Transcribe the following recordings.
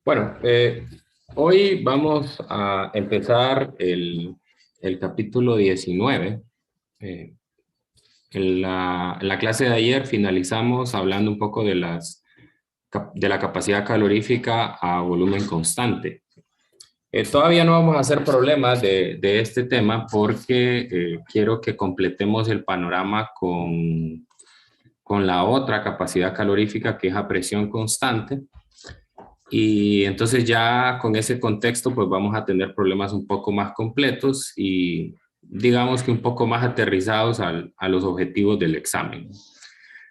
Bueno, hoy vamos a empezar el capítulo 19. Eh, en la clase de ayer finalizamos hablando un poco de la capacidad calorífica a volumen constante. Todavía no vamos a hacer problemas de este tema porque quiero que completemos el panorama con la otra capacidad calorífica que es a presión constante. Y entonces ya con ese contexto pues vamos a tener problemas un poco más completos y digamos que un poco más aterrizados a los objetivos del examen.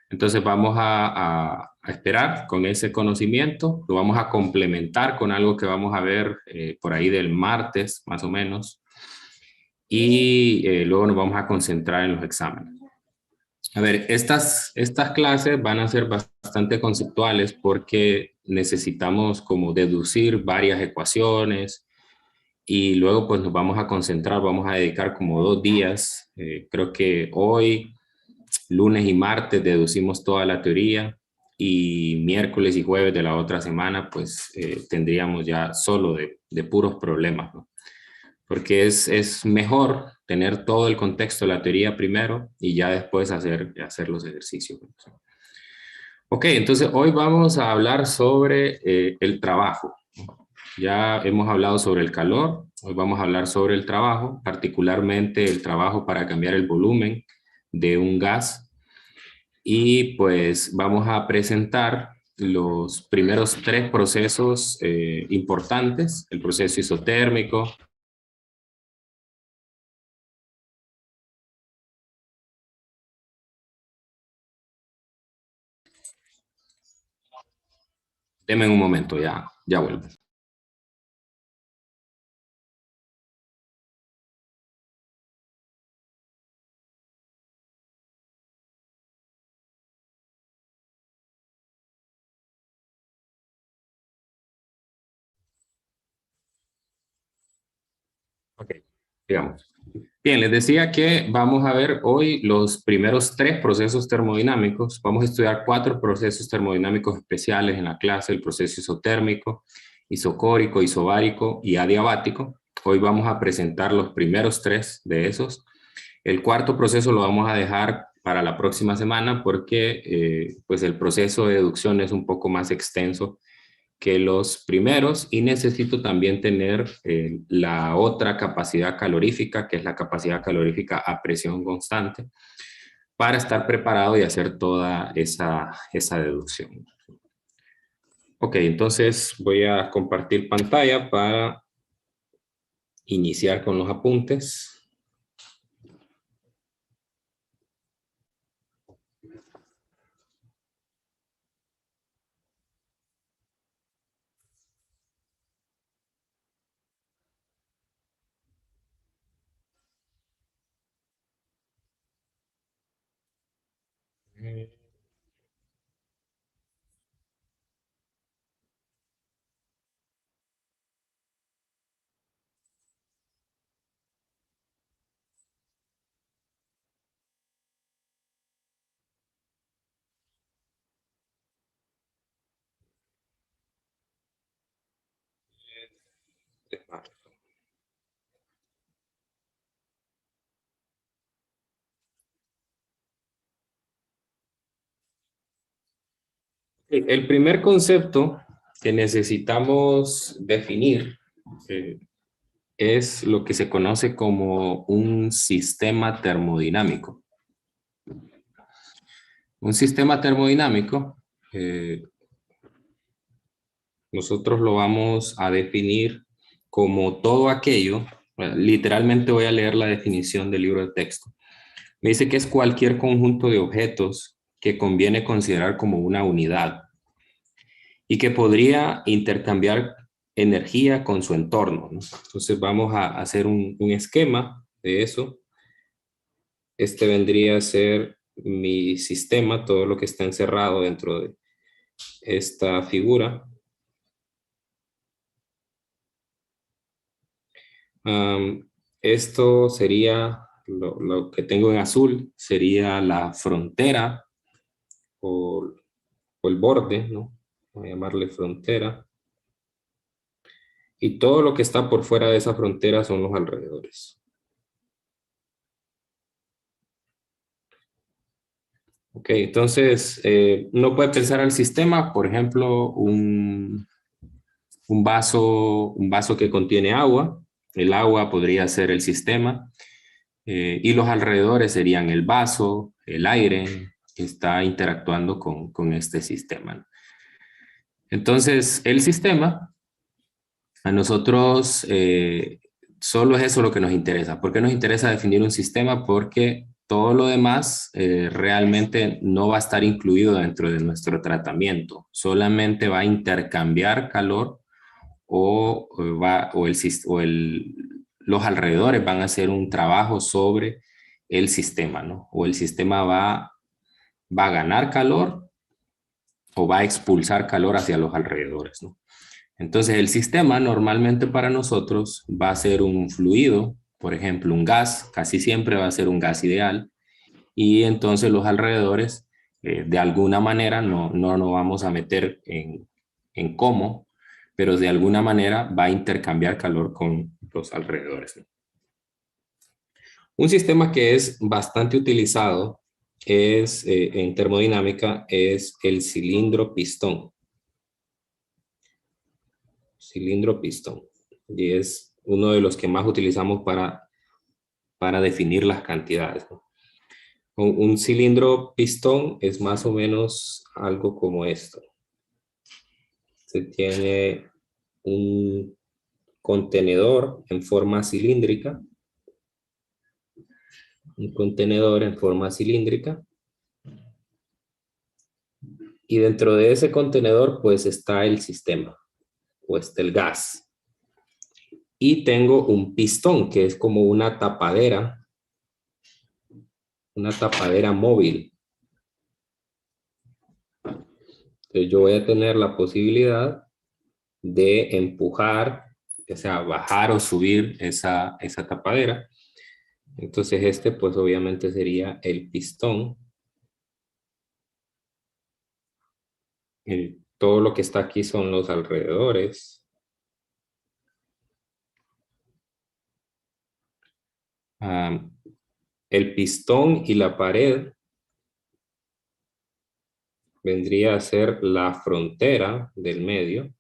Entonces vamos a esperar con ese conocimiento, lo vamos a complementar con algo que vamos a ver por ahí del martes más o menos y luego nos vamos a concentrar en los exámenes. A ver, estas clases van a ser bastante conceptuales porque necesitamos como deducir varias ecuaciones y luego pues nos vamos a concentrar, vamos a dedicar como 2 días. Creo que hoy, lunes y martes deducimos toda la teoría y miércoles y jueves de la otra semana pues tendríamos ya solo de puros problemas, ¿no? Porque es mejor tener todo el contexto de la teoría primero y ya después hacer los ejercicios. Ok, entonces hoy vamos a hablar sobre el trabajo. Ya hemos hablado sobre el calor, hoy vamos a hablar sobre el trabajo, particularmente el trabajo para cambiar el volumen de un gas. Y pues vamos a presentar los primeros 3 procesos importantes, el proceso isotérmico. Deme un momento, ya vuelvo. Ok, digamos. Bien, les decía que vamos a ver hoy los primeros 3 procesos termodinámicos. Vamos a estudiar 4 procesos termodinámicos especiales en la clase: el proceso isotérmico, isocórico, isobárico y adiabático. Hoy vamos a presentar los primeros 3 de esos. El cuarto proceso lo vamos a dejar para la próxima semana porque pues el proceso de deducción es un poco más extenso que los primeros y necesito también tener la otra capacidad calorífica, que es la capacidad calorífica a presión constante, para estar preparado y hacer toda esa deducción. Ok, entonces voy a compartir pantalla para iniciar con los apuntes. El primer concepto que necesitamos definir eh, es lo que se conoce como un sistema termodinámico. Un sistema termodinámico, nosotros lo vamos a definir como todo aquello, bueno, literalmente voy a leer la definición del libro de texto. Me dice que es cualquier conjunto de objetos que conviene considerar como una unidad y que podría intercambiar energía con su entorno, ¿no? Entonces vamos a hacer un esquema de eso. Este vendría a ser mi sistema, todo lo que está encerrado dentro de esta figura. Esto sería, lo que tengo en azul, sería la frontera o el borde, ¿no? Voy a llamarle frontera. y todo lo que está por fuera de esa frontera son los alrededores. Ok, entonces uno puede pensar al sistema, por ejemplo, un vaso que contiene agua. El agua podría ser el sistema y los alrededores serían el vaso, el aire que está interactuando con este sistema. Entonces, el sistema, a nosotros solo es eso lo que nos interesa. ¿Por qué nos interesa definir un sistema? Porque todo lo demás realmente no va a estar incluido dentro de nuestro tratamiento. Solamente va a intercambiar calor los alrededores van a hacer un trabajo sobre el sistema, ¿no? O el sistema va a ganar calor o va a expulsar calor hacia los alrededores, ¿no? Entonces el sistema normalmente para nosotros va a ser un fluido, por ejemplo un gas, casi siempre va a ser un gas ideal, y entonces los alrededores de alguna manera no nos vamos a meter en cómo, pero de alguna manera va a intercambiar calor con los alrededores, ¿no? Un sistema que es bastante utilizado en termodinámica es el cilindro pistón. Cilindro pistón. Y es uno de los que más utilizamos para definir las cantidades, ¿no? Un cilindro pistón es más o menos algo como esto. Se tiene un contenedor en forma cilíndrica. Un contenedor en forma cilíndrica. Y dentro de ese contenedor pues está el sistema, o está el gas. Y tengo un pistón que es como una tapadera móvil. Entonces yo voy a tener la posibilidad de empujar, o sea, bajar o subir esa tapadera. Entonces este pues obviamente sería el pistón. Todo lo que está aquí son los alrededores. El pistón y la pared vendría a ser la frontera del medio.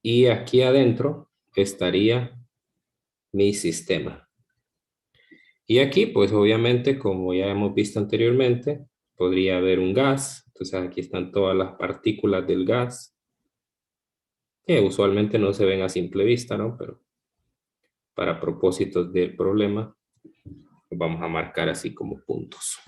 Y aquí adentro estaría mi sistema. Y aquí, pues obviamente, como ya hemos visto anteriormente, podría haber un gas. Entonces aquí están todas las partículas del gas, que usualmente no se ven a simple vista, ¿no? Pero para propósitos del problema, vamos a marcar así como puntos.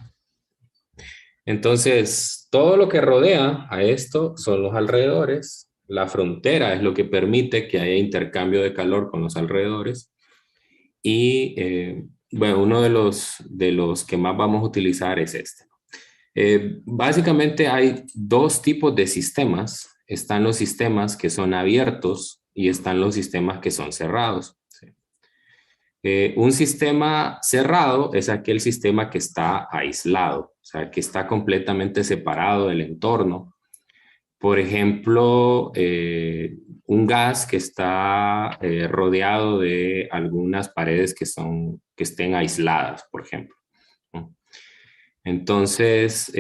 Entonces, todo lo que rodea a esto son los alrededores. La frontera es lo que permite que haya intercambio de calor con los alrededores. Y bueno, uno de los que más vamos a utilizar es este. Básicamente hay dos tipos de sistemas. Están los sistemas que son abiertos y están los sistemas que son cerrados. ¿Sí? Un sistema cerrado es aquel sistema que está aislado, o sea, que está completamente separado del entorno. Por ejemplo, un gas que está rodeado de algunas paredes que estén aisladas, por ejemplo, ¿no? Entonces,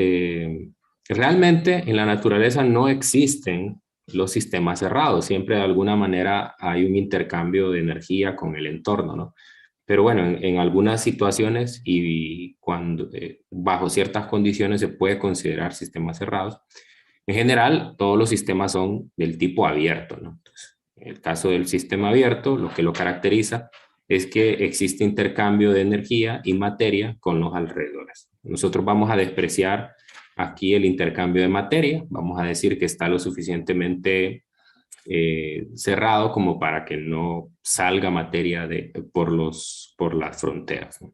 realmente en la naturaleza no existen los sistemas cerrados. Siempre de alguna manera hay un intercambio de energía con el entorno, ¿no? Pero bueno, en algunas situaciones y cuando bajo ciertas condiciones se puede considerar sistemas cerrados. En general, todos los sistemas son del tipo abierto, ¿no? Entonces, en el caso del sistema abierto, lo que lo caracteriza es que existe intercambio de energía y materia con los alrededores. Nosotros vamos a despreciar aquí el intercambio de materia, vamos a decir que está lo suficientemente cerrado como para que no salga materia por las fronteras, ¿no?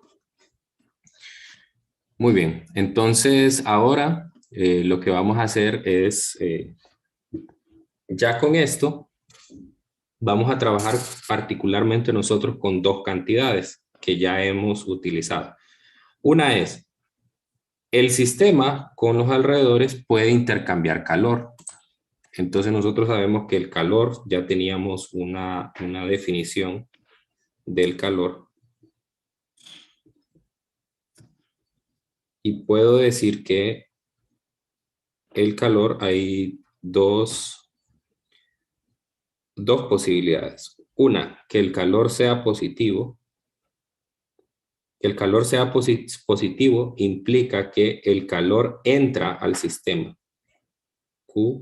Muy bien, entonces ahora lo que vamos a hacer es, ya con esto, vamos a trabajar particularmente nosotros con dos cantidades que ya hemos utilizado. Una es, el sistema con los alrededores puede intercambiar calor. Entonces nosotros sabemos que el calor, ya teníamos una definición del calor. Y puedo decir que el calor hay dos posibilidades. Una, que el calor sea positivo. Que el calor sea positivo implica que el calor entra al sistema. Q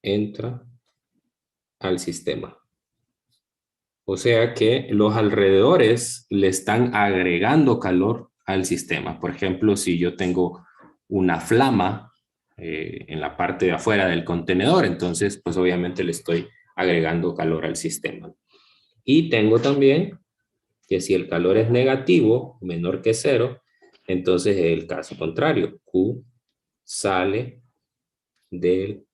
entra al sistema. O sea que los alrededores le están agregando calor al sistema. Por ejemplo, si yo tengo una flama en la parte de afuera del contenedor, entonces pues obviamente le estoy agregando calor al sistema. Y tengo también que si el calor es negativo, menor que 0, entonces es el caso contrario. Q sale del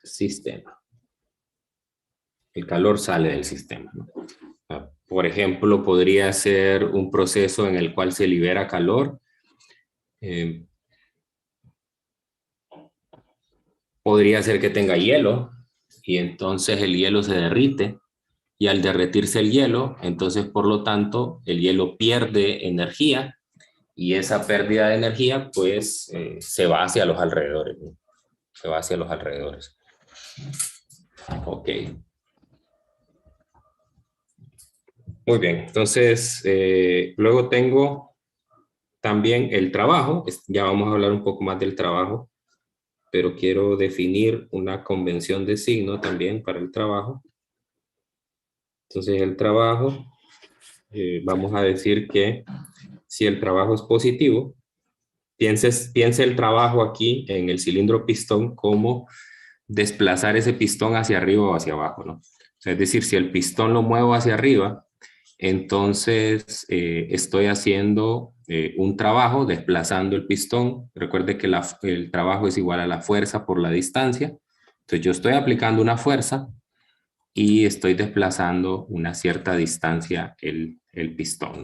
sistema. El calor sale del sistema, ¿no? Por ejemplo, podría ser un proceso en el cual se libera calor. Podría ser que tenga hielo y entonces el hielo se derrite y al derretirse el hielo, entonces por lo tanto el hielo pierde energía y esa pérdida de energía pues se va hacia los alrededores, ¿no? Se va hacia los alrededores. Ok. Muy bien, entonces luego tengo también el trabajo. Ya vamos a hablar un poco más del trabajo, pero quiero definir una convención de signo también para el trabajo. Entonces el trabajo, vamos a decir que si el trabajo es positivo, piense el trabajo aquí en el cilindro pistón como desplazar ese pistón hacia arriba o hacia abajo, ¿no? O sea, es decir, si el pistón lo muevo hacia arriba, entonces estoy haciendo un trabajo desplazando el pistón. Recuerde que el trabajo es igual a la fuerza por la distancia. Entonces yo estoy aplicando una fuerza y estoy desplazando una cierta distancia el pistón.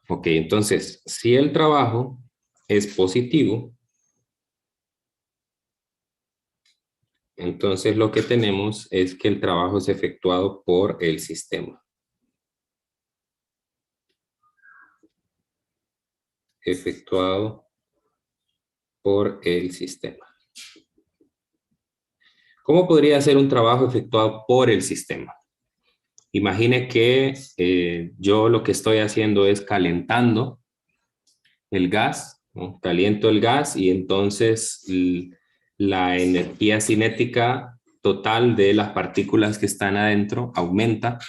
Ok, entonces si el trabajo es positivo, entonces lo que tenemos es que el trabajo es efectuado por el sistema. Efectuado por el sistema. ¿Cómo podría ser un trabajo efectuado por el sistema? Imagine que yo lo que estoy haciendo es calentando el gas, ¿no? Caliento el gas y entonces la energía cinética total de las partículas que están adentro aumenta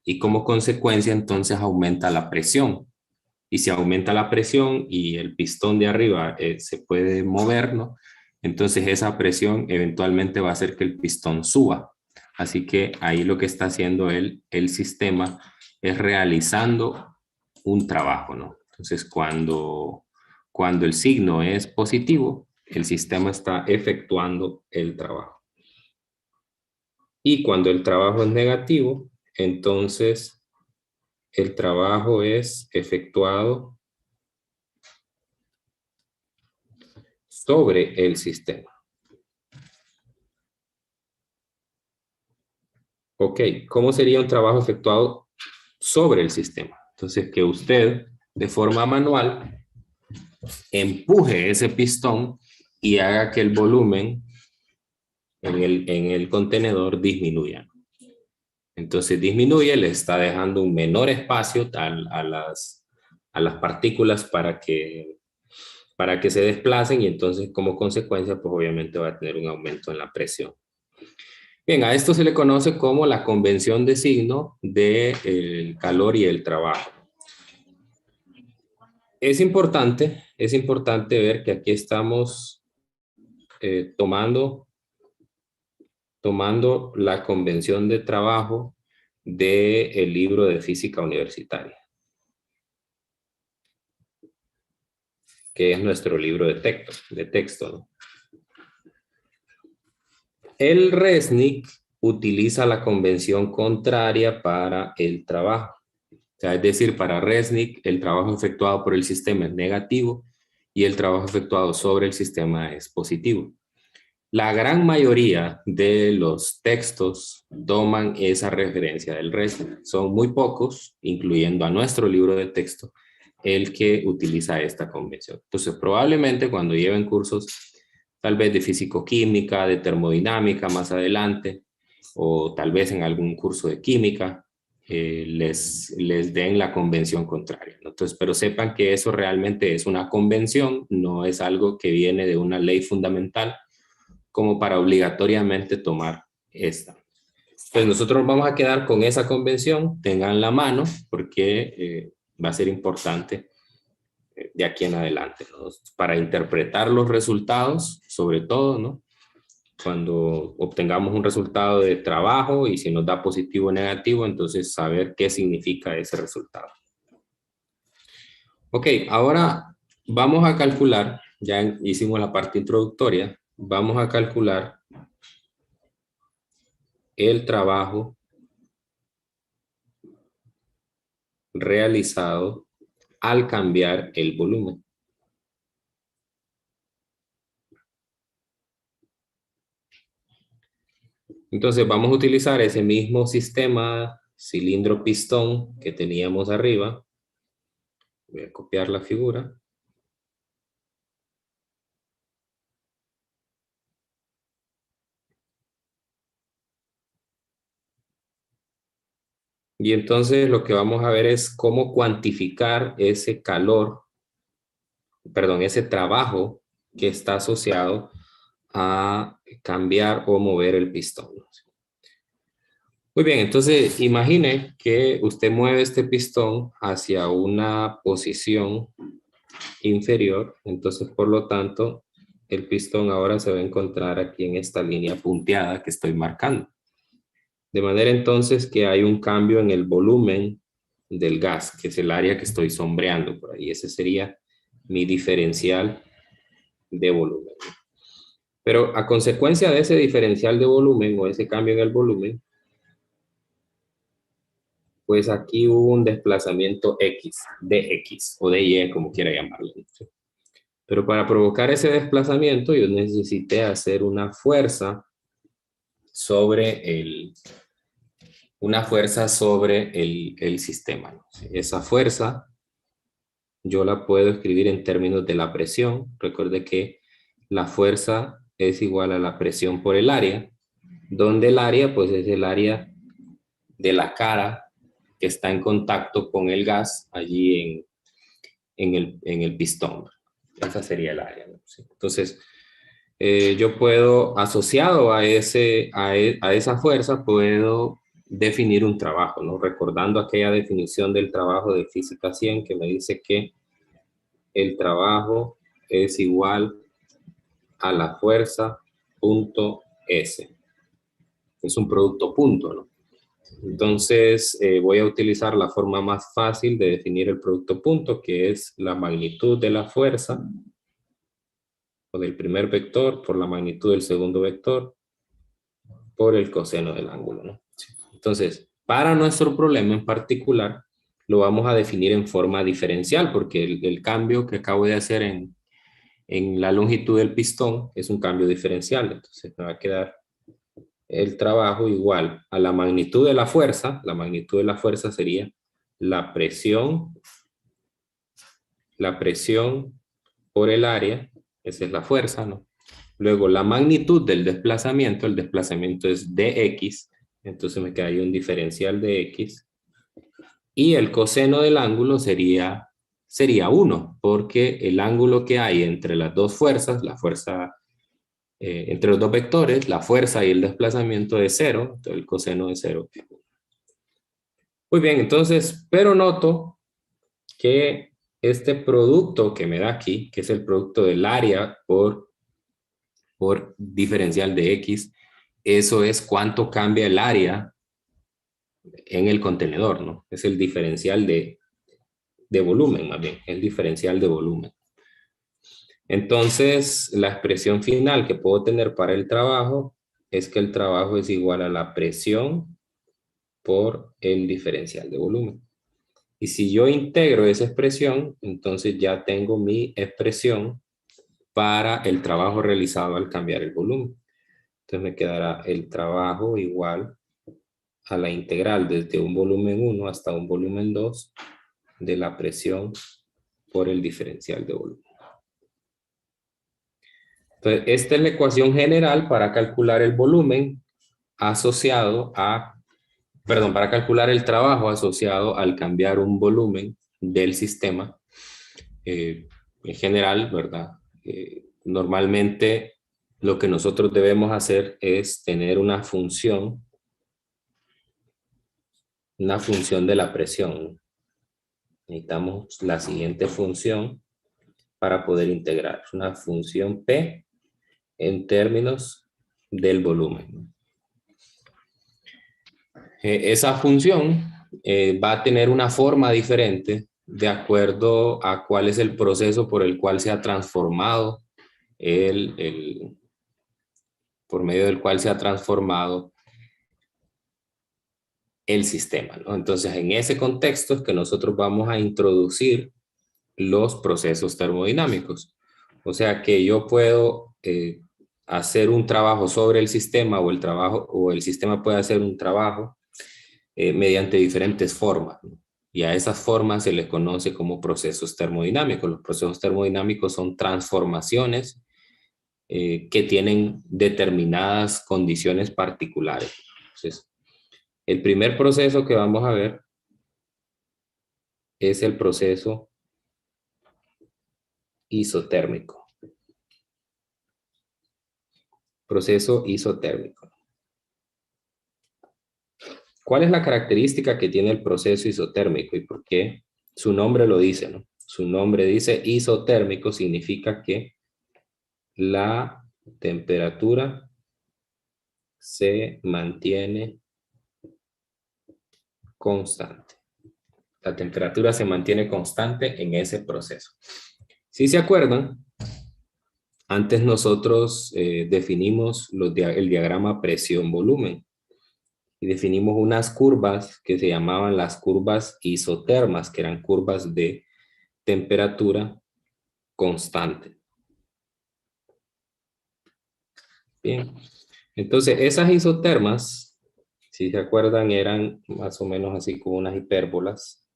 y como consecuencia entonces aumenta la presión. Y si aumenta la presión y el pistón de arriba se puede mover, ¿no? Entonces esa presión eventualmente va a hacer que el pistón suba. Así que ahí lo que está haciendo el sistema es realizando un trabajo, ¿no? Entonces cuando el signo es positivo, el sistema está efectuando el trabajo. Y cuando el trabajo es negativo, entonces el trabajo es efectuado sobre el sistema. Ok, ¿cómo sería un trabajo efectuado sobre el sistema? Entonces, que usted de forma manual empuje ese pistón y haga que el volumen en el contenedor disminuya. Entonces disminuye, le está dejando un menor espacio a las partículas para que se desplacen y entonces como consecuencia pues obviamente va a tener un aumento en la presión. Bien, a esto se le conoce como la convención de signo del calor y el trabajo. Es importante ver que aquí estamos tomando la convención de trabajo del libro de física universitaria, que es nuestro libro de texto, ¿no? El Resnick utiliza la convención contraria para el trabajo. O sea, es decir, para Resnick el trabajo efectuado por el sistema es negativo y el trabajo efectuado sobre el sistema es positivo. La gran mayoría de los textos toman esa referencia del resto. Son muy pocos, incluyendo a nuestro libro de texto, el que utiliza esta convención. Entonces, probablemente cuando lleven cursos tal vez de físico-química, de termodinámica más adelante, o tal vez en algún curso de química, les den la convención contraria, ¿no? Entonces, pero sepan que eso realmente es una convención, no es algo que viene de una ley fundamental como para obligatoriamente tomar esta. Pues nosotros vamos a quedar con esa convención, tengan la mano, porque va a ser importante de aquí en adelante, ¿no? Para interpretar los resultados, sobre todo, ¿no? Cuando obtengamos un resultado de trabajo y si nos da positivo o negativo, entonces saber qué significa ese resultado. Ok, ahora vamos a calcular, ya hicimos la parte introductoria, vamos a calcular el trabajo realizado al cambiar el volumen. Entonces vamos a utilizar ese mismo sistema cilindro-pistón que teníamos arriba. Voy a copiar la figura. Y entonces lo que vamos a ver es cómo cuantificar ese calor, perdón, ese trabajo que está asociado a cambiar o mover el pistón. Muy bien, entonces imagine que usted mueve este pistón hacia una posición inferior, entonces por lo tanto el pistón ahora se va a encontrar aquí en esta línea punteada que estoy marcando. De manera entonces que hay un cambio en el volumen del gas, que es el área que estoy sombreando por ahí. Ese sería mi diferencial de volumen. Pero a consecuencia de ese diferencial de volumen o ese cambio en el volumen, pues aquí hubo un desplazamiento X, de X o de Y, como quiera llamarlo. Pero para provocar ese desplazamiento yo necesité hacer una fuerza sobre el sistema, ¿no? Esa fuerza yo la puedo escribir en términos de la presión. Recuerde que la fuerza es igual a la presión por el área, donde el área pues es el área de la cara que está en contacto con el gas allí en el pistón. Esa sería el área, ¿no? Sí. Entonces, yo puedo, asociado a esa fuerza, puedo definir un trabajo, ¿no? Recordando aquella definición del trabajo de Física 100 que me dice que el trabajo es igual a la fuerza punto S. Es un producto punto, ¿no? Entonces, voy a utilizar la forma más fácil de definir el producto punto, que es la magnitud de la fuerza o del primer vector por la magnitud del segundo vector por el coseno del ángulo, ¿no? Entonces, para nuestro problema en particular, lo vamos a definir en forma diferencial, porque el cambio que acabo de hacer en la longitud del pistón es un cambio diferencial. Entonces, me va a quedar el trabajo igual a la magnitud de la fuerza. La magnitud de la fuerza sería la presión por el área, esa es la fuerza, ¿no? Luego la magnitud del desplazamiento, el desplazamiento es dx, entonces me queda ahí un diferencial de x, y el coseno del ángulo sería 1, porque el ángulo que hay entre las dos fuerzas, la fuerza entre los dos vectores, la fuerza y el desplazamiento es 0, entonces el coseno de 0. Muy bien, entonces, pero noto que este producto que me da aquí, que es el producto del área por diferencial de X, eso es cuánto cambia el área en el contenedor, ¿no? Es el diferencial de volumen, más bien, el diferencial de volumen. Entonces, la expresión final que puedo tener para el trabajo es que el trabajo es igual a la presión por el diferencial de volumen. Y si yo integro esa expresión, entonces ya tengo mi expresión para el trabajo realizado al cambiar el volumen. Entonces me quedará el trabajo igual a la integral desde un volumen 1 hasta un volumen 2 de la presión por el diferencial de volumen. Entonces, esta es la ecuación general para calcular el volumen asociado a, perdón, para calcular el trabajo asociado al cambiar un volumen del sistema. En general, ¿verdad? Normalmente lo que nosotros debemos hacer es tener una función de la presión. Necesitamos la siguiente función para poder integrar. Una función P en términos del volumen. Esa función va a tener una forma diferente de acuerdo a cuál es el proceso por el cual se ha transformado por medio del cual se ha transformado el sistema, ¿no? Entonces, en ese contexto es que nosotros vamos a introducir los procesos termodinámicos. O sea que yo puedo hacer un trabajo sobre el sistema o el sistema puede hacer un trabajo mediante diferentes formas, ¿no? Y a esas formas se les conoce como procesos termodinámicos. Los procesos termodinámicos son transformaciones que tienen determinadas condiciones particulares. Entonces, el primer proceso que vamos a ver es el proceso isotérmico. Proceso isotérmico. ¿Cuál es la característica que tiene el proceso isotérmico y por qué? Su nombre lo dice, ¿no? Su nombre dice isotérmico, significa que la temperatura se mantiene constante. La temperatura se mantiene constante en ese proceso. Si se acuerdan, antes nosotros definimos el diagrama presión-volumen y definimos unas curvas que se llamaban las curvas isotermas, que eran curvas de temperatura constante. Bien, entonces esas isotermas, si se acuerdan, eran más o menos así como unas hipérbolas.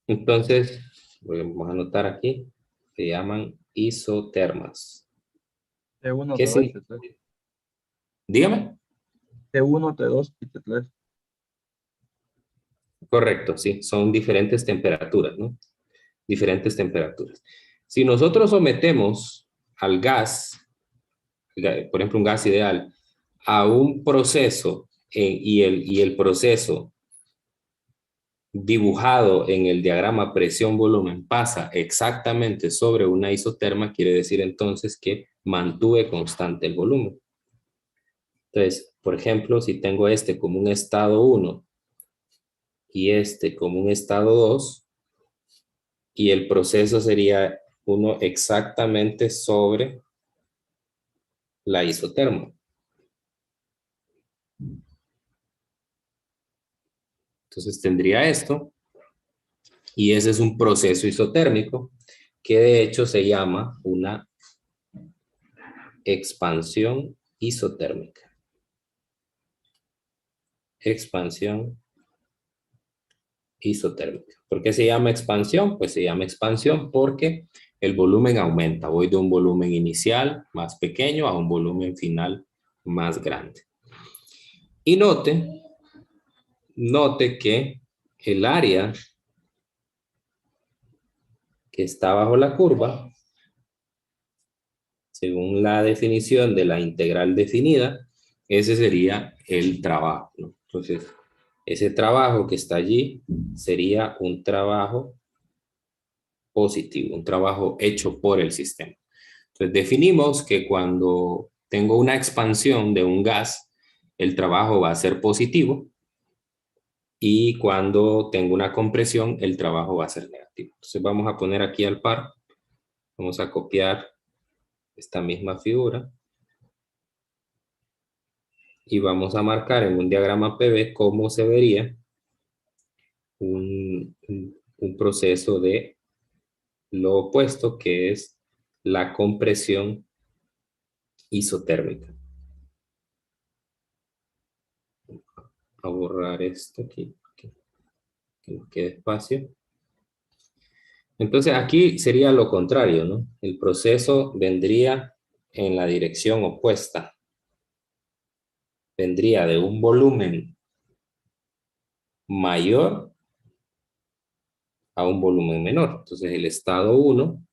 Entonces, vamos a anotar aquí, se llaman isotermas. T1, ¿Qué T2 y sí? T3. Dígame. T1, T2 y T3. Correcto, sí, son diferentes temperaturas, ¿no? Diferentes temperaturas. Si nosotros sometemos al gas, por ejemplo, un gas ideal, a un proceso y el proceso dibujado en el diagrama presión-volumen pasa exactamente sobre una isoterma, quiere decir entonces que mantuve constante el volumen. Entonces, por ejemplo, si tengo este como un estado 1 y este como un estado 2, y el proceso sería uno exactamente sobre la isoterma. Entonces tendría esto, y ese es un proceso isotérmico que de hecho se llama una expansión isotérmica. Expansión isotérmica. ¿Por qué se llama expansión? Pues se llama expansión porque el volumen aumenta. Voy de un volumen inicial más pequeño a un volumen final más grande. Y note que el área que está bajo la curva, según la definición de la integral definida, ese sería el trabajo, ¿no? Entonces, ese trabajo que está allí sería un trabajo positivo, un trabajo hecho por el sistema. Entonces, definimos que cuando tengo una expansión de un gas, el trabajo va a ser positivo, y cuando tengo una compresión, el trabajo va a ser negativo. Entonces, vamos a poner aquí al par, vamos a copiar esta misma figura y vamos a marcar en un diagrama PV cómo se vería un proceso de lo opuesto, que es la compresión isotérmica. A borrar esto aquí, que nos quede espacio. Entonces aquí sería lo contrario, ¿no? El proceso vendría en la dirección opuesta. Vendría de un volumen mayor a un volumen menor. Entonces el estado 1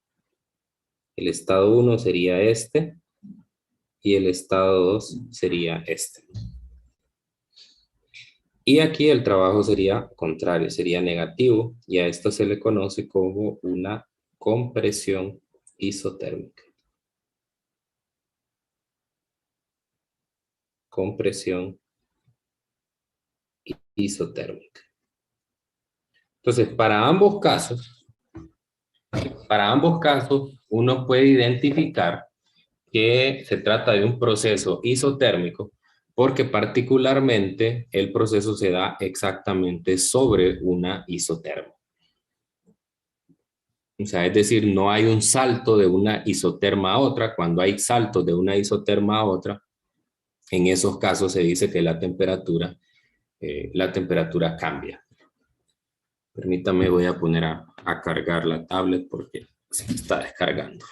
sería este, y el estado 2 sería este. Y aquí el trabajo sería contrario, sería negativo, y a esto se le conoce como una compresión isotérmica. Compresión isotérmica. Entonces, para ambos casos, uno puede identificar que se trata de un proceso isotérmico, porque particularmente el proceso se da exactamente sobre una isoterma. O sea, es decir, no hay un salto de una isoterma a otra. Cuando hay saltos de una isoterma a otra, en esos casos se dice que la temperatura cambia. Permítame, voy a poner a cargar la tablet porque se está descargando.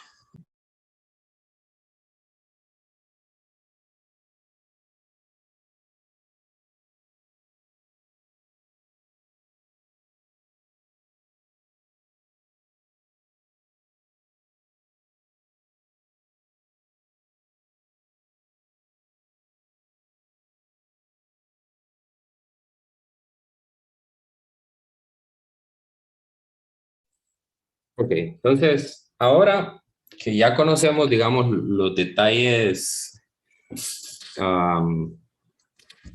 Ok, entonces, ahora que ya conocemos, digamos, los detalles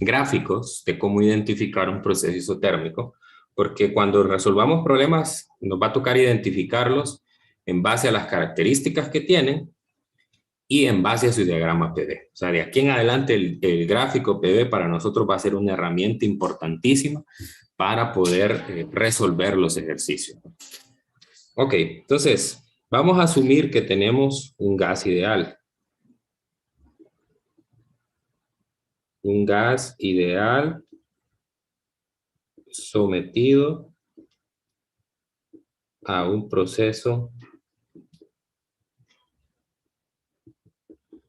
gráficos de cómo identificar un proceso isotérmico, porque cuando resolvamos problemas nos va a tocar identificarlos en base a las características que tienen y en base a su diagrama PV. O sea, de aquí en adelante el gráfico PV para nosotros va a ser una herramienta importantísima para poder resolver los ejercicios. Ok, entonces vamos a asumir que tenemos un gas ideal. Un gas ideal sometido a un proceso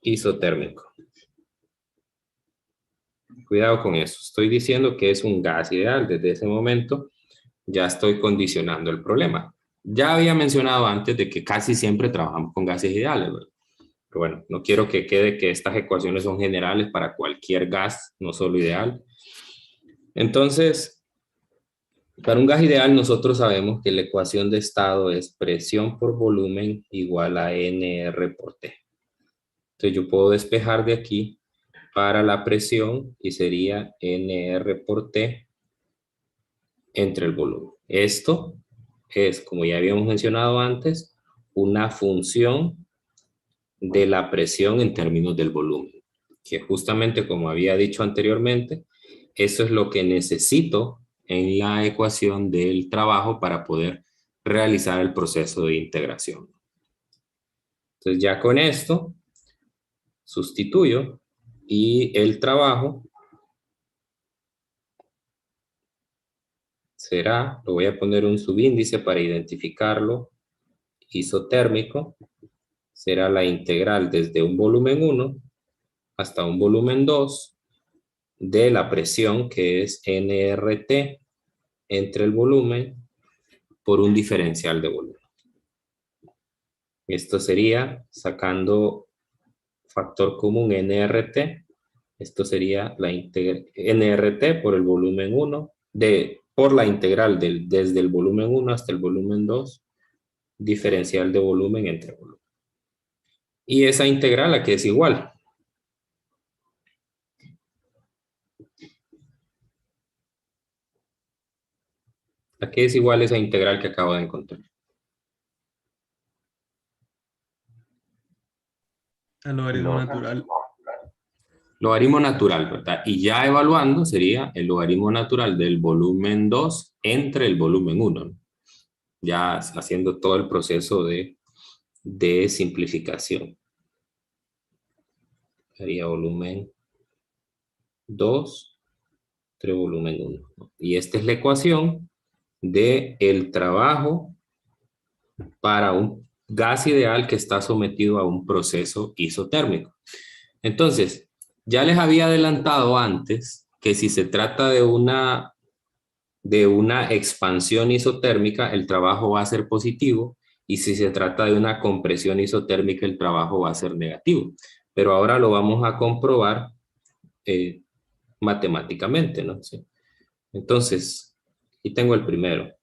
isotérmico. Cuidado con eso. Estoy diciendo que es un gas ideal. Desde ese momento ya estoy condicionando el problema. Ya había mencionado antes de que casi siempre trabajamos con gases ideales, ¿verdad? Pero bueno, no quiero que quede que estas ecuaciones son generales para cualquier gas, no solo ideal. Entonces, para un gas ideal nosotros sabemos que la ecuación de estado es presión por volumen igual a NR por T. Entonces yo puedo despejar de aquí para la presión y sería NR por T entre el volumen. Esto es, como ya habíamos mencionado antes, una función de la presión en términos del volumen, que justamente como había dicho anteriormente, eso es lo que necesito en la ecuación del trabajo para poder realizar el proceso de integración. Entonces ya con esto sustituyo y el trabajo será, lo voy a poner un subíndice para identificarlo, isotérmico, será la integral desde un volumen 1 hasta un volumen 2 de la presión, que es nRT entre el volumen por un diferencial de volumen. Esto sería sacando factor común nRT. Esto sería la nRT por el volumen 1, por la integral desde el volumen 1 hasta el volumen 2, diferencial de volumen entre volumen. Y esa integral aquí es igual. Aquí es igual esa integral que acabo de encontrar. El logaritmo natural. Logaritmo natural, ¿verdad? Y ya evaluando sería el logaritmo natural del volumen 2 entre el volumen 1, ¿no? Ya haciendo todo el proceso de simplificación. Sería volumen 2 entre volumen 1, ¿no? Y esta es la ecuación de el trabajo para un gas ideal que está sometido a un proceso isotérmico. Entonces, ya les había adelantado antes que si se trata de una expansión isotérmica, el trabajo va a ser positivo, y si se trata de una compresión isotérmica, el trabajo va a ser negativo. Pero ahora lo vamos a comprobar matemáticamente, ¿no? Sí. Entonces, aquí tengo el primero.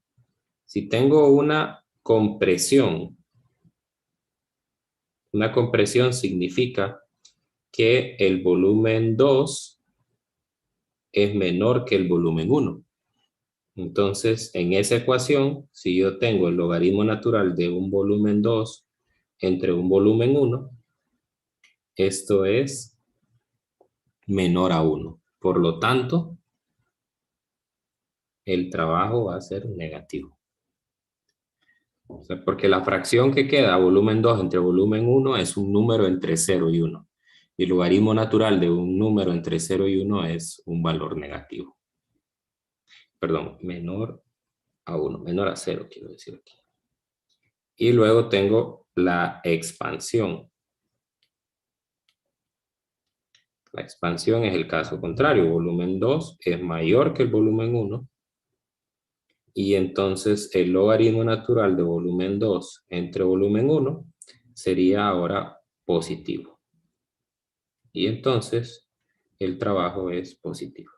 Si tengo una compresión significa que el volumen 2 es menor que el volumen 1. Entonces, en esa ecuación, si yo tengo el logaritmo natural de un volumen 2 entre un volumen 1, esto es menor a 1. Por lo tanto, el trabajo va a ser negativo. O sea, porque la fracción que queda, volumen 2 entre volumen 1, es un número entre 0 y 1. Y el logaritmo natural de un número entre 0 y 1 es un valor negativo. Perdón, menor a 1, menor a 0, quiero decir aquí. Y luego tengo la expansión. La expansión es el caso contrario. Volumen 2 es mayor que el volumen 1. Y entonces el logaritmo natural de volumen 2 entre volumen 1 sería ahora positivo. Y entonces el trabajo es positivo.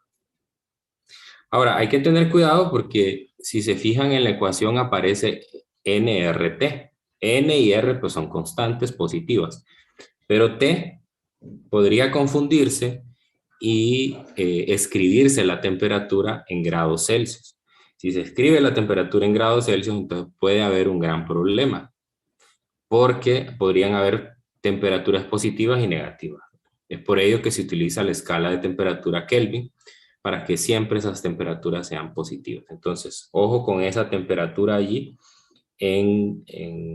Ahora, hay que tener cuidado porque si se fijan en la ecuación aparece nRT. N y R pues son constantes positivas. Pero T podría confundirse y escribirse la temperatura en grados Celsius. Si se escribe la temperatura en grados Celsius, entonces puede haber un gran problema, porque podrían haber temperaturas positivas y negativas. Es por ello que se utiliza la escala de temperatura Kelvin, para que siempre esas temperaturas sean positivas. Entonces, ojo con esa temperatura allí en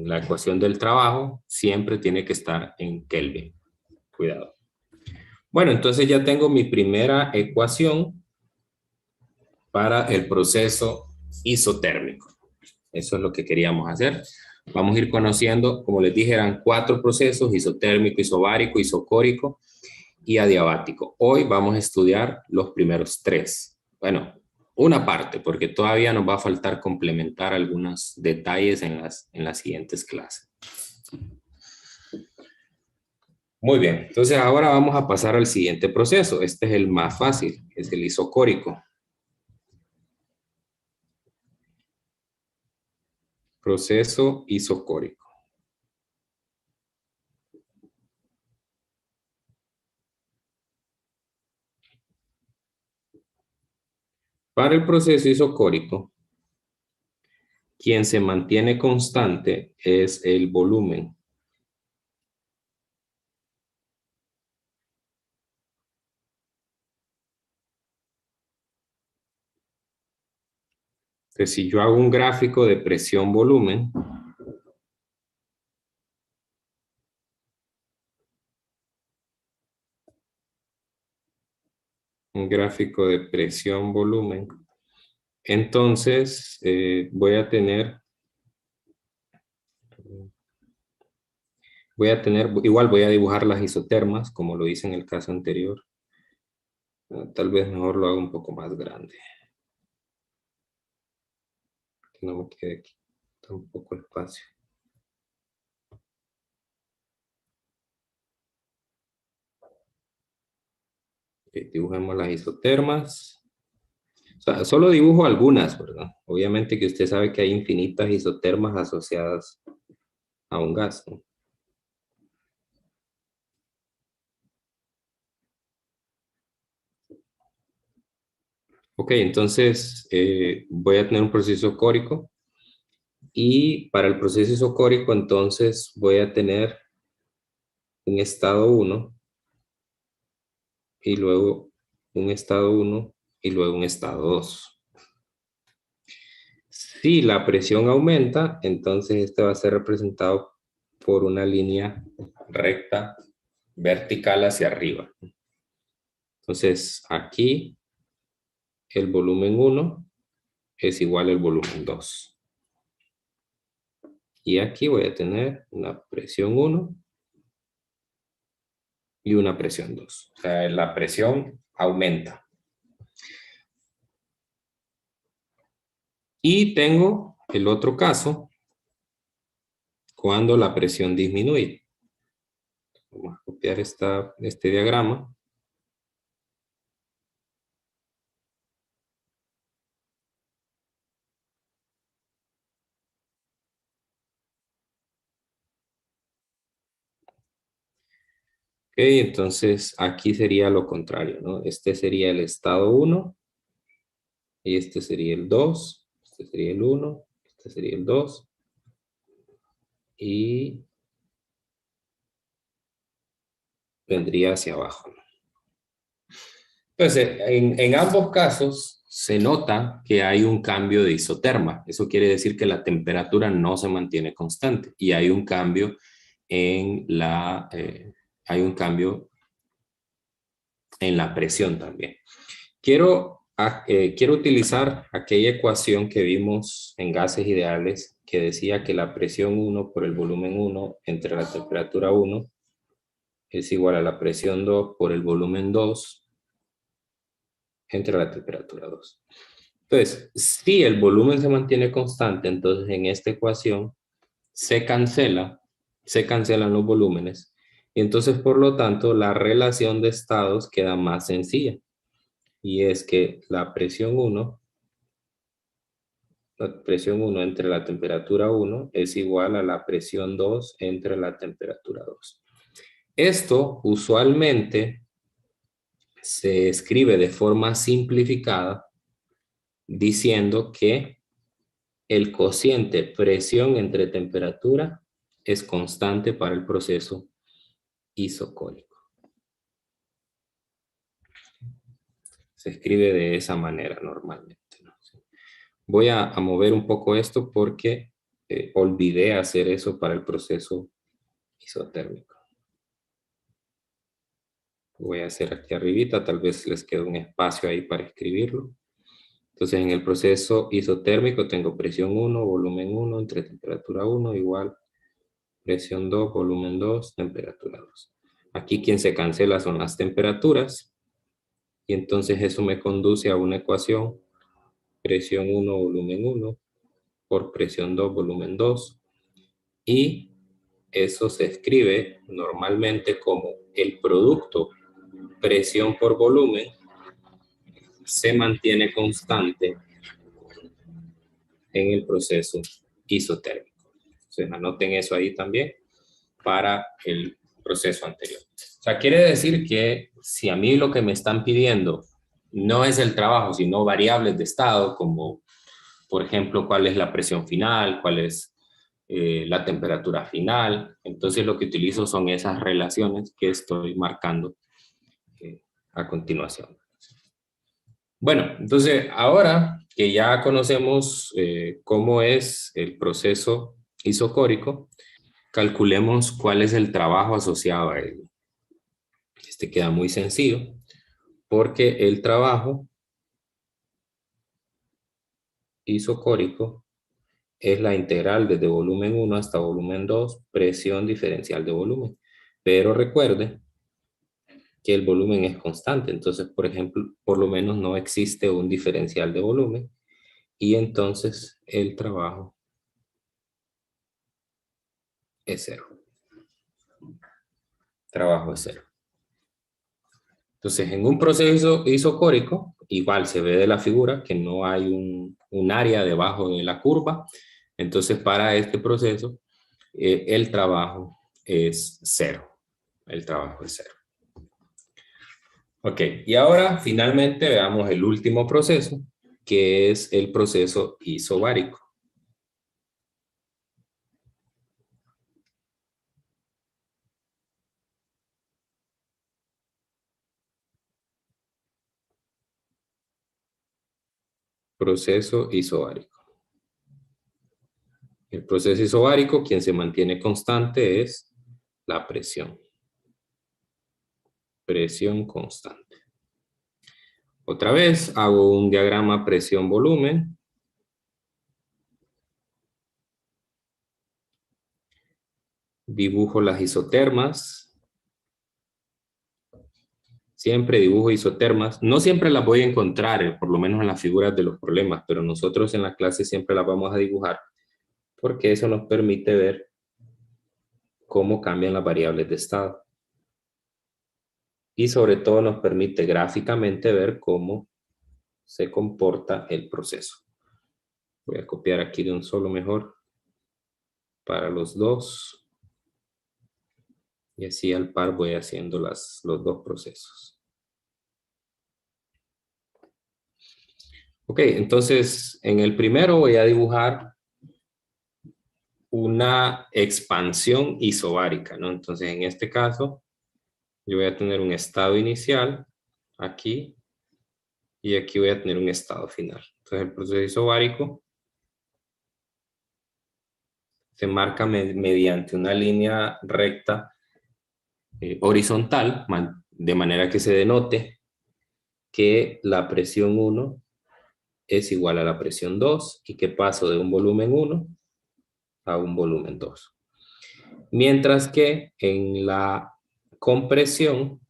la ecuación del trabajo, siempre tiene que estar en Kelvin. Cuidado. Bueno, entonces ya tengo mi primera ecuación para el proceso isotérmico. Eso es lo que queríamos hacer. Vamos a ir conociendo, como les dije, eran 4 procesos: isotérmico, isobárico, isocórico y adiabático. Hoy vamos a estudiar los primeros 3. Bueno, una parte, porque todavía nos va a faltar complementar algunos detalles en las siguientes clases. Muy bien, entonces ahora vamos a pasar al siguiente proceso. Este es el más fácil, es el isocórico. Proceso isocórico. Para el proceso isocórico, quien se mantiene constante es el volumen. Entonces, si yo hago un gráfico de presión-volumen, entonces igual voy a dibujar las isotermas, como lo hice en el caso anterior. Tal vez mejor lo hago un poco más grande. Que no me quede aquí tan poco espacio. Dibujemos las isotermas. O sea, solo dibujo algunas, ¿verdad? Obviamente que usted sabe que hay infinitas isotermas asociadas a un gas, ¿no? Ok, entonces voy a tener un proceso isocórico, y para el proceso isocórico entonces voy a tener un estado 1 y luego un estado 1 y luego un estado 2. Si la presión aumenta, entonces este va a ser representado por una línea recta vertical hacia arriba. Entonces aquí el volumen 1 es igual al volumen 2. Y aquí voy a tener una presión 1 y una presión 2. O sea, la presión aumenta. Y tengo el otro caso cuando la presión disminuye. Vamos a copiar este diagrama. Ok, entonces aquí sería lo contrario, ¿no? Este sería el estado 1 y este sería el 2, este sería el 1, este sería el 2 y vendría hacia abajo. Entonces, en ambos casos se nota que hay un cambio de isoterma. Eso quiere decir que la temperatura no se mantiene constante y hay un cambio hay un cambio en la presión también. Quiero utilizar aquella ecuación que vimos en gases ideales que decía que la presión 1 por el volumen 1 entre la temperatura 1 es igual a la presión 2 por el volumen 2 entre la temperatura 2. Entonces, si el volumen se mantiene constante, entonces en esta ecuación se cancelan los volúmenes y entonces por lo tanto la relación de estados queda más sencilla y es que la presión 1 entre la temperatura 1 es igual a la presión 2 entre la temperatura 2. Esto usualmente se escribe de forma simplificada diciendo que el cociente presión entre temperatura es constante para el proceso isocórico. Se escribe de esa manera normalmente, ¿no? Voy a mover un poco esto porque olvidé hacer eso para el proceso isotérmico. Voy a hacer aquí arribita, tal vez les quede un espacio ahí para escribirlo. Entonces, en el proceso isotérmico tengo presión 1, volumen 1, entre temperatura 1, igual presión 2, volumen 2, temperatura 2. Aquí quien se cancela son las temperaturas, y entonces eso me conduce a una ecuación, presión 1, volumen 1, por presión 2, volumen 2, y eso se escribe normalmente como el producto presión por volumen se mantiene constante en el proceso isotérmico. Entonces anoten eso ahí también para el proceso anterior. O sea, quiere decir que si a mí lo que me están pidiendo no es el trabajo, sino variables de estado, como por ejemplo cuál es la presión final, cuál es la temperatura final, entonces lo que utilizo son esas relaciones que estoy marcando a continuación. Bueno, entonces ahora que ya conocemos cómo es el proceso isocórico, calculemos cuál es el trabajo asociado a él. Este queda muy sencillo porque el trabajo isocórico es la integral desde volumen 1 hasta volumen 2, presión diferencial de volumen. Pero recuerde que el volumen es constante, entonces, por ejemplo, por lo menos no existe un diferencial de volumen y entonces el trabajo es cero. Trabajo es cero. Entonces, en un proceso isocórico, igual se ve de la figura que no hay un área debajo de la curva. Entonces, para este proceso, el trabajo es cero. El trabajo es cero. Ok, y ahora finalmente veamos el último proceso, que es el proceso isobárico. proceso isobárico. El proceso isobárico, quien se mantiene constante es la presión. Presión constante. Otra vez hago un diagrama presión-volumen. Dibujo las isotermas. Siempre dibujo isotermas. No siempre las voy a encontrar, por lo menos en las figuras de los problemas, pero nosotros en la clase siempre las vamos a dibujar porque eso nos permite ver cómo cambian las variables de estado. Y sobre todo nos permite gráficamente ver cómo se comporta el proceso. Voy a copiar aquí de un solo mejor para los dos. Y así al par voy haciendo los dos procesos. Ok, entonces en el primero voy a dibujar una expansión isobárica, ¿no? Entonces en este caso yo voy a tener un estado inicial aquí y aquí voy a tener un estado final. Entonces el proceso isobárico se marca mediante una línea recta horizontal, de manera que se denote que la presión 1 es igual a la presión 2 y que paso de un volumen 1 a un volumen 2. Mientras que en la compresión,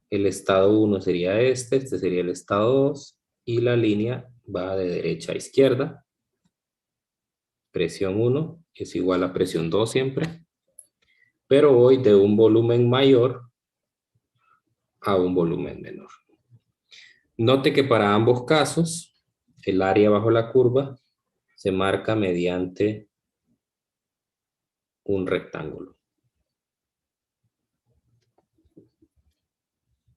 el estado 1 sería este sería el estado 2 y la línea va de derecha a izquierda. Presión 1 es igual a presión 2 siempre, pero voy de un volumen mayor a un volumen menor. Note que para ambos casos, el área bajo la curva se marca mediante un rectángulo.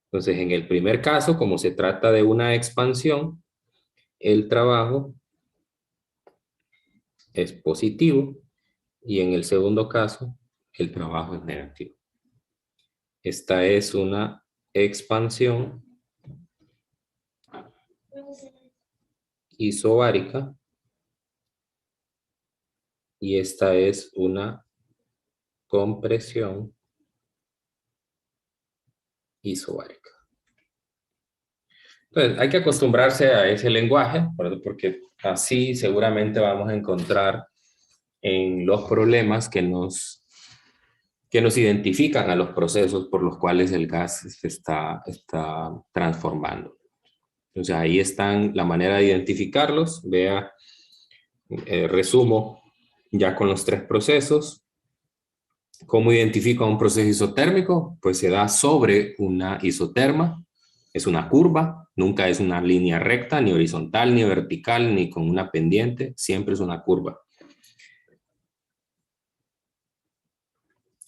Entonces, en el primer caso, como se trata de una expansión, el trabajo es positivo y en el segundo caso, el trabajo es negativo. Esta es una expansión isobárica y esta es una compresión isobárica. Entonces, hay que acostumbrarse a ese lenguaje, porque así seguramente vamos a encontrar en los problemas que nos identifican a los procesos por los cuales el gas se está transformando. Entonces, ahí están la manera de identificarlos. Vea, resumo ya con los tres procesos. ¿Cómo identifico un proceso isotérmico? Pues se da sobre una isoterma. Es una curva, nunca es una línea recta, ni horizontal, ni vertical, ni con una pendiente. Siempre es una curva.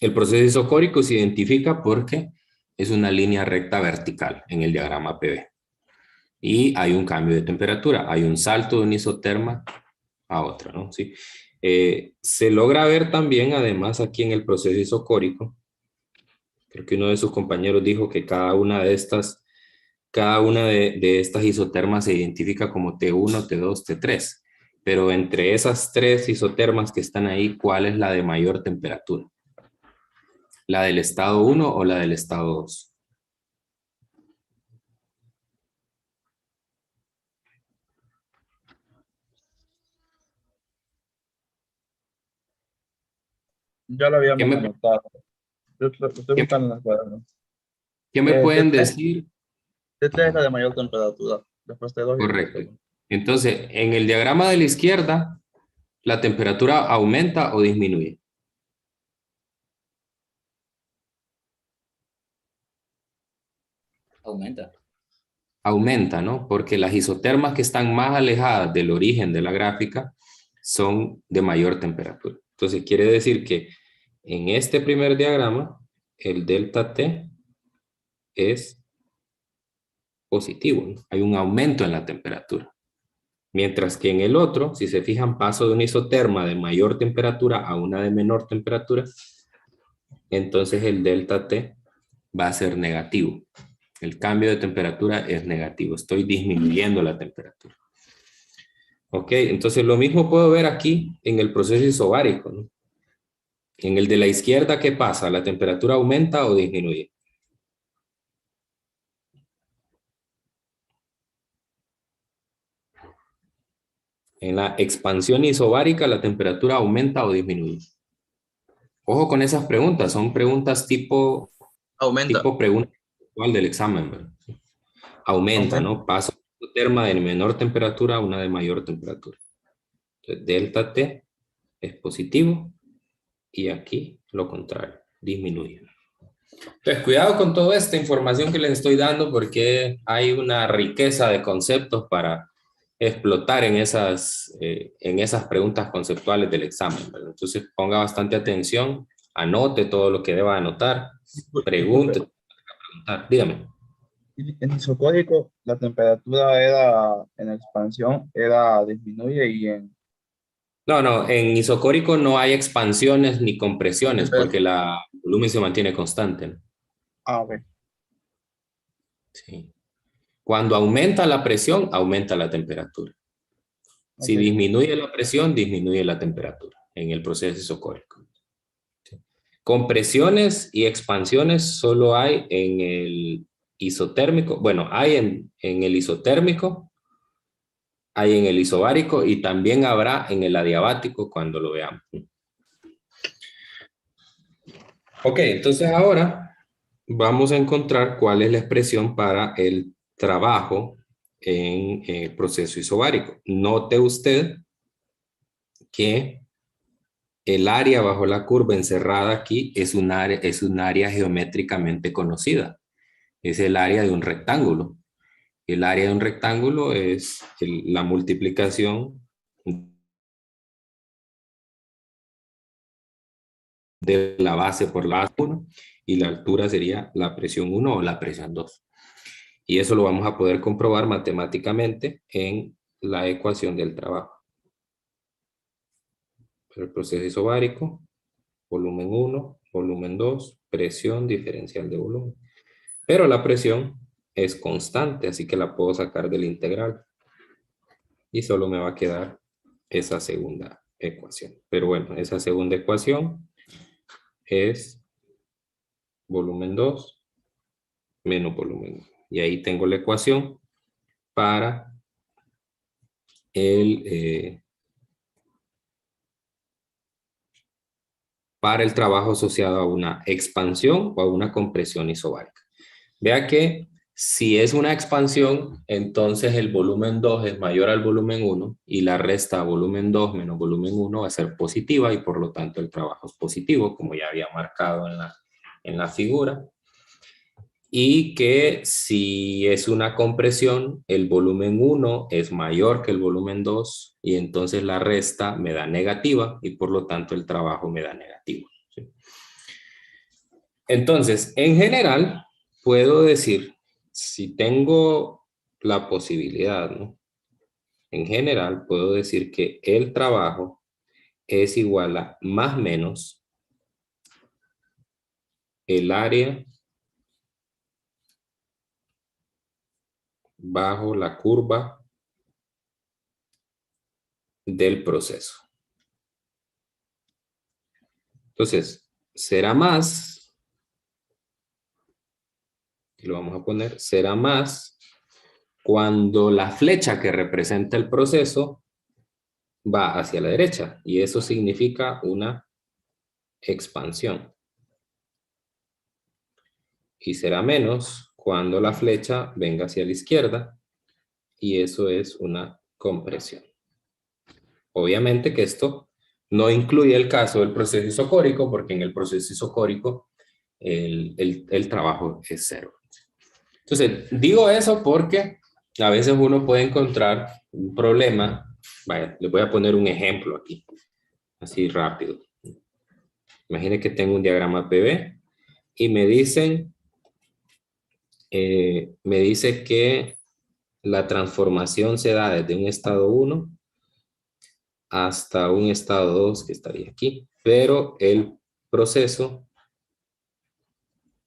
El proceso isocórico se identifica porque es una línea recta vertical en el diagrama PV. Y hay un cambio de temperatura, hay un salto de una isoterma a otra, ¿no? ¿Sí? Se logra ver también, además, aquí en el proceso isocórico, creo que uno de sus compañeros dijo que cada una de estas isotermas se identifica como T1, T2, T3. Pero entre esas tres isotermas que están ahí, ¿cuál es la de mayor temperatura? ¿La del estado 1 o la del estado 2? Ya lo ¿Qué habíamos me, anotado. Yo lo estoy qué- buscando en el cuaderno. qué me pueden T3, decir? T3 es la de mayor temperatura. Después T2 y después Correcto. T1. Entonces, en el diagrama de la izquierda, ¿la temperatura aumenta o disminuye? Aumenta. Aumenta, ¿no? Porque las isotermas que están más alejadas del origen de la gráfica son de mayor temperatura. Entonces, quiere decir que en este primer diagrama, el delta T es positivo, ¿no? Hay un aumento en la temperatura. Mientras que en el otro, si se fijan, paso de una isoterma de mayor temperatura a una de menor temperatura, entonces el delta T va a ser negativo. El cambio de temperatura es negativo. Estoy disminuyendo la temperatura. Ok, entonces lo mismo puedo ver aquí en el proceso isobárico, ¿no? En el de la izquierda, ¿qué pasa? ¿La temperatura aumenta o disminuye? En la expansión isobárica, ¿la temperatura aumenta o disminuye? Ojo con esas preguntas, son preguntas tipo Aumenta. pregunta actual del examen, ¿verdad? Aumenta, Aumenta. ¿no? Pasa de terma de menor temperatura a una de mayor temperatura. Entonces, delta T es positivo y aquí lo contrario, disminuye. Pues cuidado con toda esta información que les estoy dando porque hay una riqueza de conceptos para explotar en esas preguntas conceptuales del examen, ¿verdad? Entonces ponga bastante atención, anote todo lo que deba anotar, Disculpe, pregunte, preguntar. Dígame. en isocódico la temperatura era, en expansión, era disminuye y en No, no, en isocórico no hay expansiones ni compresiones porque temperatura. el volumen se mantiene constante, ¿no? Ah, ok. Sí. Cuando aumenta la presión, aumenta la temperatura. Si Ok. disminuye la presión, disminuye la temperatura en el proceso isocórico. Compresiones y expansiones solo hay en el isotérmico. Bueno, hay en el isotérmico, hay en el isobárico y también habrá en el adiabático cuando lo veamos. Ok, entonces ahora vamos a encontrar cuál es la expresión para el trabajo en el proceso isobárico. Note usted que el área bajo la curva encerrada aquí es un área geométricamente conocida. Es el área de un rectángulo. El área de un rectángulo es la multiplicación de la base por la base 1 y la altura sería la presión 1 o la presión 2. Y eso lo vamos a poder comprobar matemáticamente en la ecuación del trabajo. El proceso isobárico, volumen 1, volumen 2, presión diferencial de volumen. Pero la presión es constante, así que la puedo sacar del integral. Y solo me va a quedar esa segunda ecuación. Pero bueno, esa segunda ecuación es volumen 2 menos volumen 1. Y ahí tengo la ecuación para el, eh, para el trabajo asociado a una expansión o a una compresión isobárica. Vea que si es una expansión, entonces el volumen 2 es mayor al volumen 1 y la resta volumen 2 menos volumen 1 va a ser positiva y por lo tanto el trabajo es positivo, como ya había marcado en la figura. Y que si es una compresión, el volumen 1 es mayor que el volumen 2 y entonces la resta me da negativa y por lo tanto el trabajo me da negativo. ¿Sí? Entonces, en general, puedo decir, si tengo la posibilidad, ¿no? En general, puedo decir que el trabajo es igual a más o menos el área bajo la curva del proceso. Entonces, será más, y lo vamos a poner, será más cuando la flecha que representa el proceso va hacia la derecha, y eso significa una expansión. Y será menos cuando la flecha venga hacia la izquierda, y eso es una compresión. Obviamente que esto no incluye el caso del proceso isocórico, porque en el proceso isocórico el trabajo es cero. Entonces, digo eso porque a veces uno puede encontrar un problema. Vaya, les voy a poner un ejemplo aquí, así rápido. Imagine que tengo un diagrama PV y me dice que la transformación se da desde un estado 1 hasta un estado 2 que estaría aquí, pero el proceso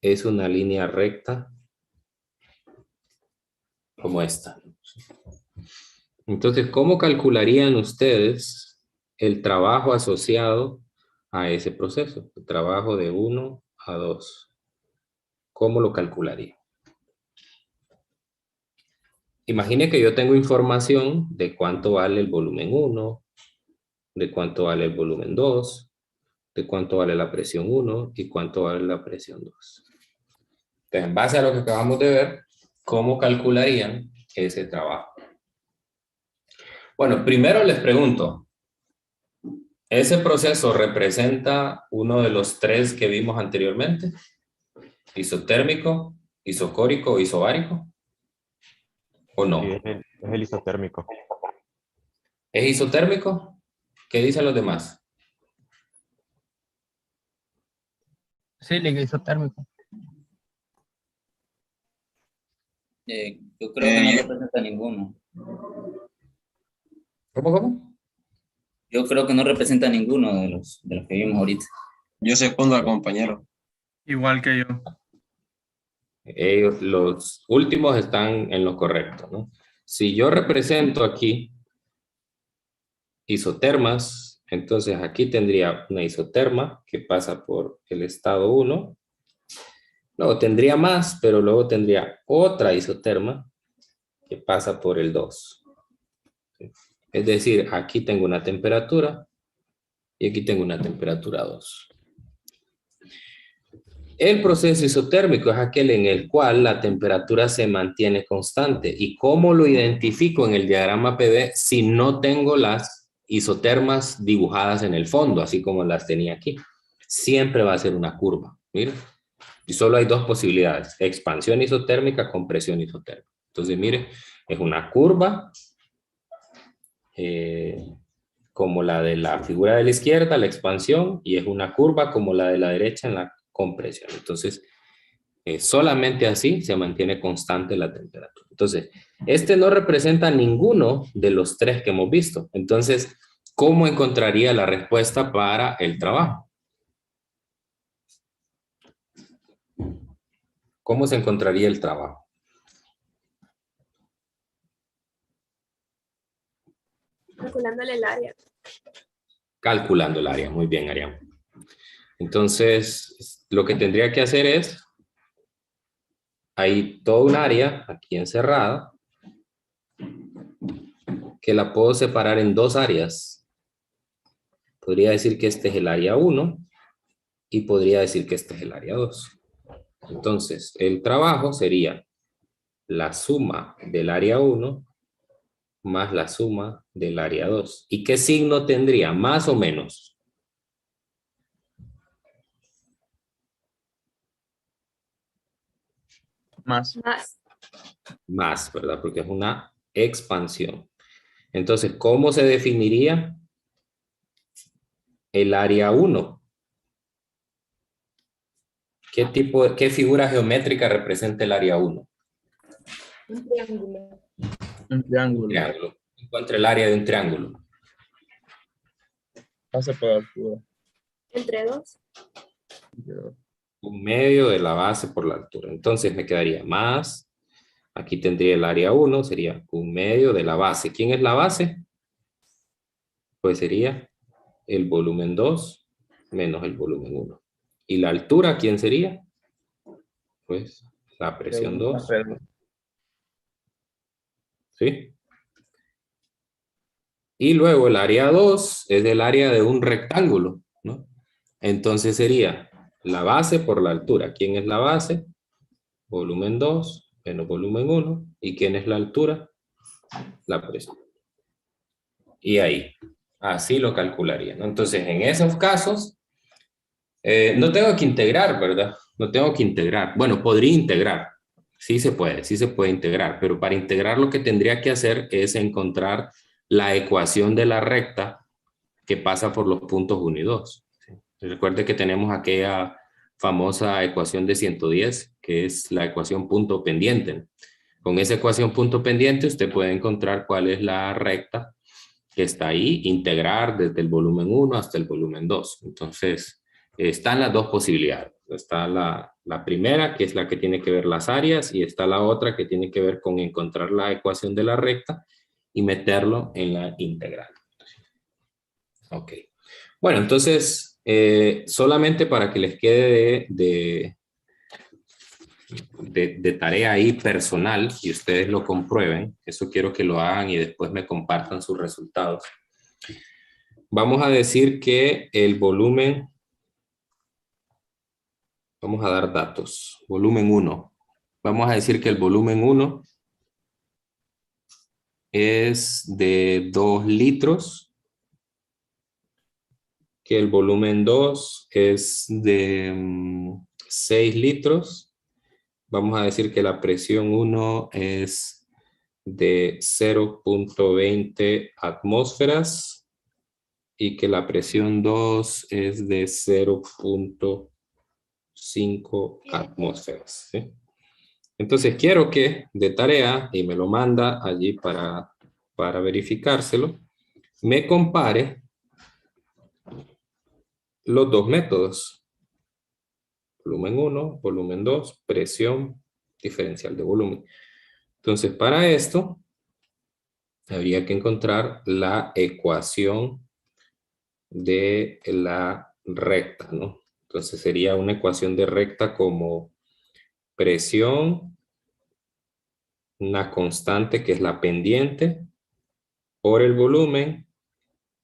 es una línea recta como esta. Entonces, ¿cómo calcularían ustedes el trabajo asociado a ese proceso? El trabajo de 1 a 2. ¿Cómo lo calcularía? Imagine que yo tengo información de cuánto vale el volumen 1, de cuánto vale el volumen 2, de cuánto vale la presión 1 y cuánto vale la presión 2. Entonces, en base a lo que acabamos de ver, ¿cómo calcularían ese trabajo? Bueno, primero les pregunto, ¿ese proceso representa uno de los tres que vimos anteriormente? ¿Isotérmico, isocórico o isobárico? ¿O no? Sí, es el isotérmico. ¿Es isotérmico? ¿Qué dicen los demás? Sí, líquido isotérmico. Yo creo que no representa ninguno. ¿Cómo? Yo creo que no representa ninguno de los que vimos ahorita. Yo secundo al compañero. Igual que yo. Ellos, los últimos están en lo correcto, ¿no? Si yo represento aquí isotermas, entonces aquí tendría una isoterma que pasa por el estado 1. Luego tendría más, pero luego tendría otra isoterma que pasa por el 2. Es decir, aquí tengo una temperatura y aquí tengo una temperatura 2. El proceso isotérmico es aquel en el cual la temperatura se mantiene constante. ¿Y cómo lo identifico en el diagrama PV si no tengo las isotermas dibujadas en el fondo, así como las tenía aquí? Siempre va a ser una curva, mire. Y solo hay dos posibilidades, expansión isotérmica, compresión isotérmica. Entonces, mire, es una curva como la de la figura de la izquierda, la expansión, y es una curva como la de la derecha en la compresión. Entonces, solamente así se mantiene constante la temperatura. Entonces, este no representa ninguno de los tres que hemos visto. Entonces, ¿cómo encontraría la respuesta para el trabajo? ¿Cómo se encontraría el trabajo? Calculándole el área. Calculando el área. Muy bien, Arián. Entonces, lo que tendría que hacer es, hay toda un área aquí encerrada, que la puedo separar en dos áreas. Podría decir que este es el área 1 y podría decir que este es el área 2. Entonces, el trabajo sería la suma del área 1 más la suma del área 2. ¿Y qué signo tendría? ¿Más o menos? Más. Más, ¿verdad? Porque es una expansión. Entonces, ¿cómo se definiría el área 1? ¿Qué figura geométrica representa el área 1? Un triángulo. Un triángulo. Triángulo. Encuentra el área de un triángulo. Pasa por altura. Entre dos. Un medio de la base por la altura. Entonces me quedaría más. Aquí tendría el área 1, sería un medio de la base. ¿Quién es la base? Pues sería el volumen 2 menos el volumen 1. ¿Y la altura quién sería? Pues la presión 2. ¿Sí? Y luego el área 2 es el área de un rectángulo, ¿no? Entonces sería la base por la altura. ¿Quién es la base? Volumen 2 menos volumen 1. ¿Y quién es la altura? La presión. Y ahí, así lo calcularía, ¿no? Entonces, en esos casos, no tengo que integrar, ¿verdad? No tengo que integrar. Bueno, podría integrar. Sí se puede integrar, pero para integrar lo que tendría que hacer es encontrar la ecuación de la recta que pasa por los puntos 1 y 2. ¿Sí? Recuerde que tenemos aquella famosa ecuación de 110, que es la ecuación punto pendiente. Con esa ecuación punto pendiente usted puede encontrar cuál es la recta que está ahí, integrar desde el volumen 1 hasta el volumen 2. Entonces, están las dos posibilidades. Está la primera, que es la que tiene que ver las áreas, y está la otra que tiene que ver con encontrar la ecuación de la recta y meterlo en la integral. Ok. Bueno, entonces, solamente para que les quede de tarea ahí personal y ustedes lo comprueben, eso quiero que lo hagan y después me compartan sus resultados. Vamos a decir que el volumen, vamos a dar datos, volumen 1. Vamos a decir que el volumen 1 es de 2 litros, que el volumen 2 es de 6 litros. Vamos a decir que la presión 1 es de 0.20 atmósferas y que la presión 2 es de 0.5 atmósferas. ¿Sí? Entonces quiero que de tarea, y me lo manda allí para verificárselo, me compare los dos métodos. Volumen 1, volumen 2, presión diferencial de volumen. Entonces, para esto, habría que encontrar la ecuación de la recta, ¿no? Entonces, sería una ecuación de recta como presión, una constante que es la pendiente, por el volumen,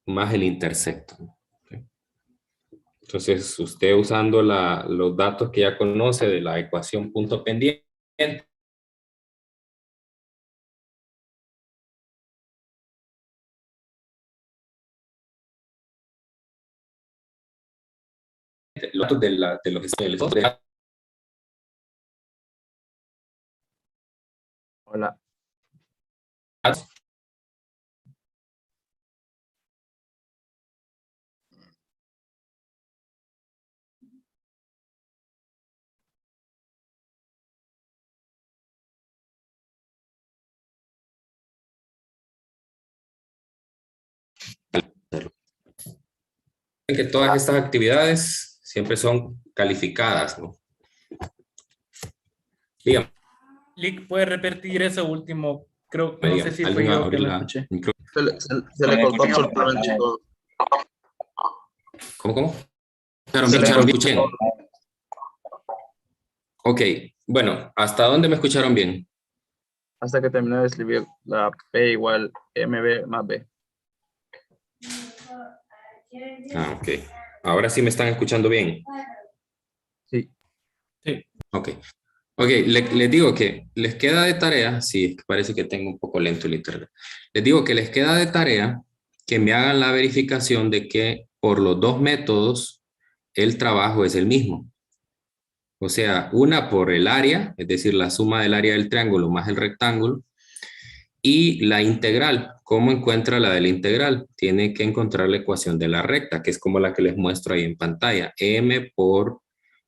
más el intersecto. Entonces, usted usando los datos que ya conoce de la ecuación punto pendiente, los datos de los estudios. Hola. Que todas estas actividades siempre son calificadas, ¿no? Dígame. Lick, ¿puede repetir eso último? Creo que no sé si fue ¿Alguien yo que no abrirla? escuché. Se le cortó absolutamente. ¿Cómo? Se le ¿Escucharon cortó. bien? Ok, bueno, ¿hasta dónde me escucharon bien? Hasta que terminé de escribir la P igual MB más B. Ah, ok. Ahora sí me están escuchando bien. Sí. Sí. Ok. Ok, les digo que les queda de tarea, sí, parece que tengo un poco lento el internet. Les digo que les queda de tarea que me hagan la verificación de que por los dos métodos el trabajo es el mismo. O sea, una por el área, es decir, la suma del área del triángulo más el rectángulo, y la integral. ¿Cómo encuentra la de la integral? Tiene que encontrar la ecuación de la recta, que es como la que les muestro ahí en pantalla. M por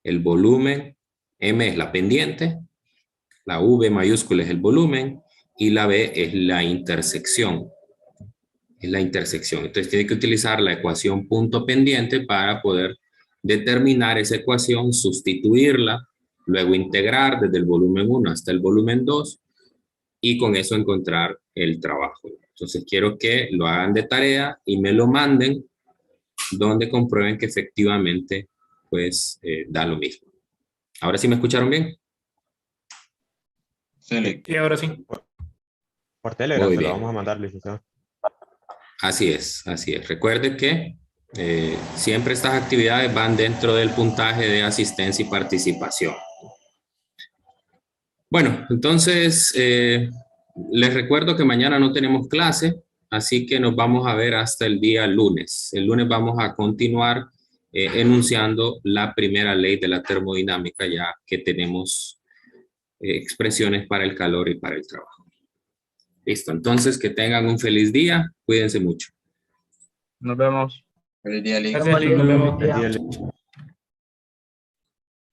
el volumen, M es la pendiente, la V mayúscula es el volumen y la B es la intersección. Es la intersección. Entonces tiene que utilizar la ecuación punto pendiente para poder determinar esa ecuación, sustituirla, luego integrar desde el volumen 1 hasta el volumen 2 y con eso encontrar el trabajo. Entonces quiero que lo hagan de tarea y me lo manden donde comprueben que efectivamente pues da lo mismo. ¿Ahora sí me escucharon bien? Sí, Y ahora sí. Por Telegram Muy se lo bien. vamos a mandar, licenciado. Así es, así es. Recuerde que siempre estas actividades van dentro del puntaje de asistencia y participación. Bueno, entonces les recuerdo que mañana no tenemos clase, así que nos vamos a ver hasta el día lunes. El lunes vamos a continuar enunciando la primera ley de la termodinámica, ya que tenemos expresiones para el calor y para el trabajo. Listo, entonces que tengan un feliz día, cuídense mucho. Nos vemos. feliz día, Lick. Gracias, Lick. Nos vemos. El día